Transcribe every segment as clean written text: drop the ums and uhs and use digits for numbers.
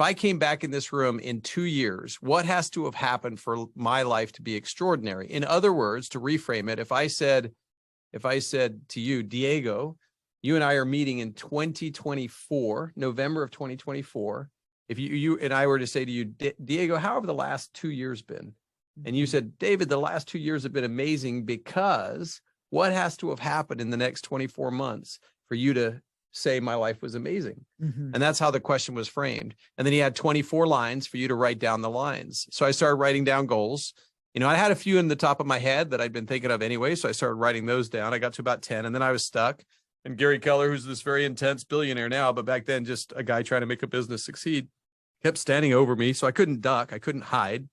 if I came back in this room in 2 years, what has to have happened for my life to be extraordinary? In other words, to reframe it, if I said to you, Diego, you and I are meeting in 2024, November of 2024. If you and I were to say to you, Diego, how have the last 2 years been? And you said, David, the last 2 years have been amazing because what has to have happened in the next 24 months for you to say my life was amazing? And that's how the question was framed. And then he had 24 lines for you to write down the lines. So I started writing down goals. You know, I had a few in the top of my head that I'd been thinking of anyway. So I started writing those down. I got to about 10 and then I was stuck. And Gary Keller, who's this very intense billionaire now, but back then just a guy trying to make a business succeed, kept standing over me. So I couldn't duck. I couldn't hide.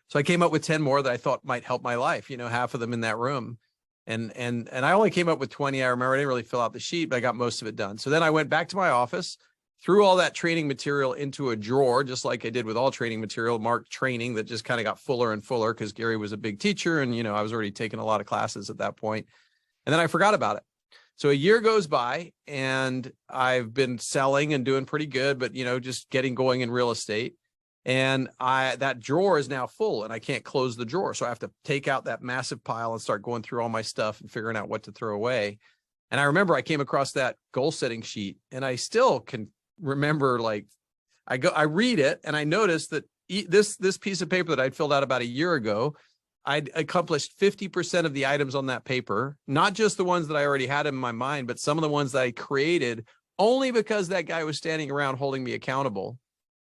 So I came up with 10 more that I thought might help my life, you know, half of them in that room. And I only came up with 20. I remember I didn't really fill out the sheet, but I got most of it done. So then I went back to my office, threw all that training material into a drawer, just like I did with all training material, marked training, that just kind of got fuller and fuller because Gary was a big teacher. And, you know, I was already taking a lot of classes at that point. And then I forgot about it. So a year goes by and I've been selling and doing pretty good, but, you know, just getting going in real estate. And that drawer is now full and I can't close the drawer. So I have to take out that massive pile and start going through all my stuff and figuring out what to throw away. And I remember I came across that goal setting sheet and I still can remember, like, I read it and I noticed that this piece of paper that I'd filled out about a year ago, I'd accomplished 50% of the items on that paper, not just the ones that I already had in my mind, but some of the ones that I created only because that guy was standing around holding me accountable.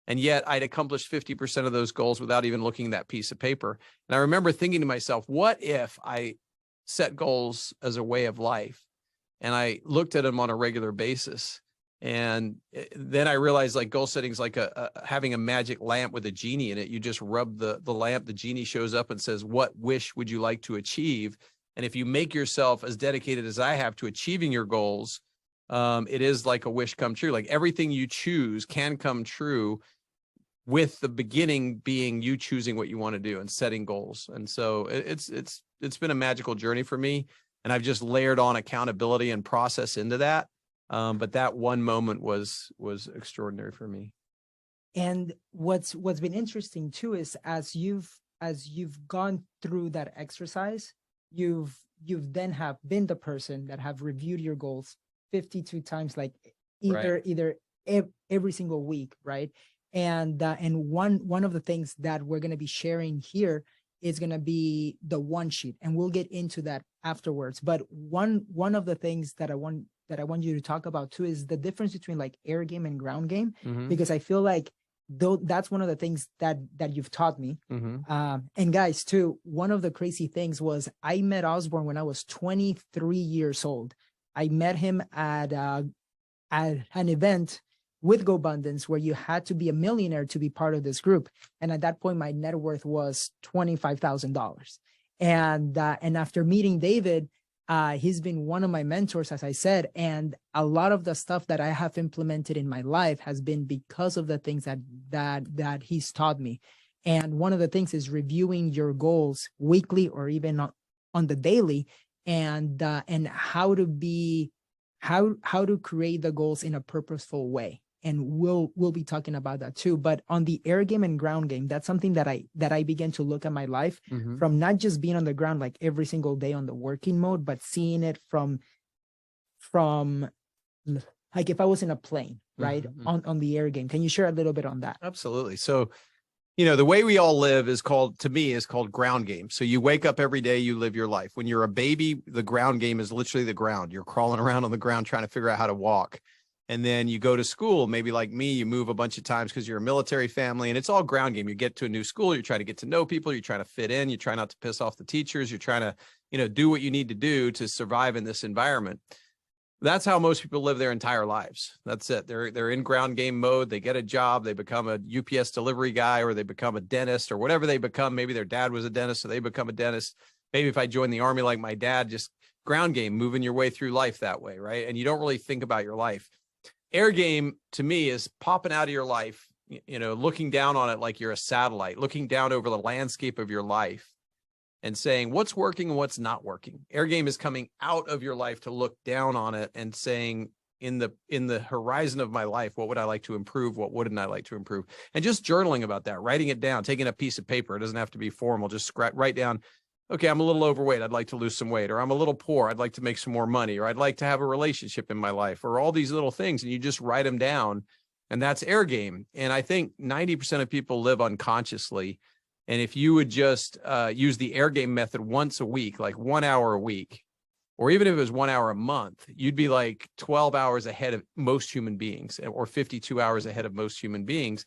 And yet I'd accomplished 50% of those goals without even looking at that piece of paper. And I remember thinking to myself, what if I set goals as a way of life? And I looked at them on a regular basis. And then I realized, like, goal setting is like having a magic lamp with a genie in it. You just rub the lamp, the genie shows up and says, what wish would you like to achieve? And if you make yourself as dedicated as I have to achieving your goals, it is like a wish come true. Like, everything you choose can come true, with the beginning being you choosing what you want to do and setting goals. And so it's been a magical journey for me. And I've just layered on accountability and process into that. But that one moment was extraordinary for me. And what's been interesting too is as you've gone through that exercise, you've then have been the person that have reviewed your goals 52 times, like either every single week, right? And one of the things that we're going to be sharing here is going to be the one sheet, and we'll get into that afterwards. But one of the things that I want you to talk about too is the difference between like air game and ground game, because I feel like that's one of the things that you've taught me. And guys, too, one of the crazy things was I met Osborne when I was 23 years old. I met him at an event with GoBundance where you had to be a millionaire to be part of this group. And at that point, my net worth was $25,000. And after meeting David, he's been one of my mentors, as I said, and a lot of the stuff that I have implemented in my life has been because of the things that he's taught me. And one of the things is reviewing your goals weekly or even on the daily, and how to create the goals in a purposeful way. And we'll be talking about that too. But on the air game and ground game, that's something that I began to look at my life from not just being on the ground like every single day on the working mode, but seeing it from like if I was in a plane, right? On the air game. Can you share a little bit on that? Absolutely. So, you know, the way we all live is called ground game. So you wake up every day, you live your life. When you're a baby, the ground game is literally the ground. You're crawling around on the ground trying to figure out how to walk. And then you go to school, maybe like me, you move a bunch of times because you're a military family, and it's all ground game. You get to a new school, you're trying to get to know people, you're trying to fit in, you try not to piss off the teachers, you're trying to, you know, do what you need to do to survive in this environment. That's how most people live their entire lives. That's it. They're in ground game mode. They get a job, they become a UPS delivery guy, or they become a dentist, or whatever they become. Maybe their dad was a dentist, so they become a dentist. Maybe if I joined the Army like my dad, just ground game, moving your way through life that way, right? And you don't really think about your life. Air game to me is popping out of your life, you know, looking down on it like you're a satellite, looking down over the landscape of your life and saying what's working and what's not working. Air game is coming out of your life to look down on it and saying, in the horizon of my life, what would I like to improve? What wouldn't I like to improve? And just journaling about that, writing it down, taking a piece of paper. It doesn't have to be formal. Just write down, okay, I'm a little overweight. I'd like to lose some weight, or I'm a little poor. I'd like to make some more money, or I'd like to have a relationship in my life, or all these little things. And you just write them down, and that's air game. And I think 90% of people live unconsciously. And if you would just use the air game method once a week, like 1 hour a week, or even if it was 1 hour a month, you'd be like 12 hours ahead of most human beings, or 52 hours ahead of most human beings,